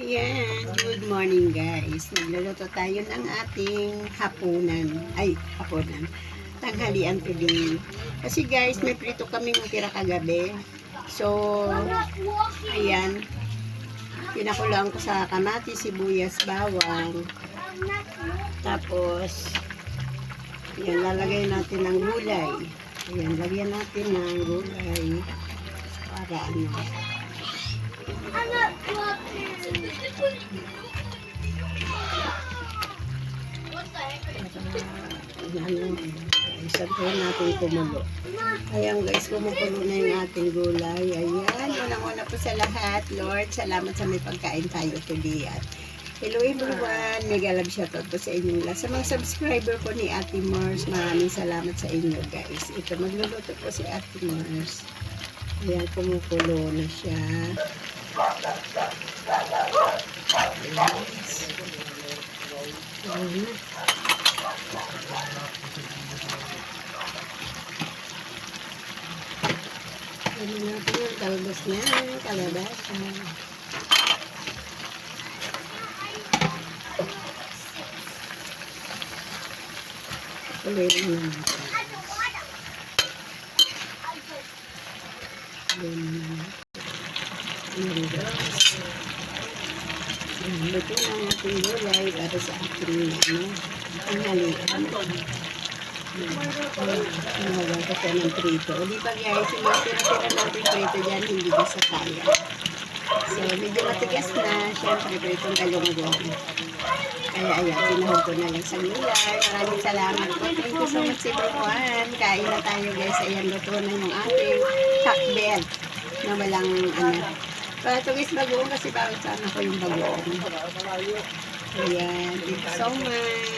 Ayan, good morning guys. Magluluto tayo ng ating hapunan. Tanghalian today. Kasi guys, may prito kaming tira kagabi. So, ayan. Pinakulaan ko sa kamatis, sibuyas, bawang. Tapos, ayan, lalagay natin ng gulay. Ayan, lagyan natin ng gulay. Para ano. Isabihin natin kumulo. Ayan guys, kumukulo na yung ating gulay. Ayan, unang-una po sa lahat, Lord, salamat sa may pagkain tayo today. At hello everyone, mega love shoutout po sa inyong lahat. Sa mga subscriber po ni Ate Mars, maraming salamat sa inyo guys. Ito, magluluto po si Ate Mars. Ayan, kumukulo na siya. Ayan. Ano natin yung talbos na kalabasa. Ulit na natin. Luto na ang ating gulay para sa ating tanghalian. Nahawag ko siya ng prito. O di ba guys, yung mga tira-tira natin prito dyan, hindi ba sa kaya. So, medyo matigas na. Siyempre, pritong galunggong. Kaya ayan, pinahog ko na lang sa gulay. Maraming salamat po. Thank you so much everyone. Kain na tayo guys. Ayan, luto na yung ating hakbel na walang ano. Para ito guys, bagoong kasi bawal sana ko yung bagoong. Ayan, thank you so much.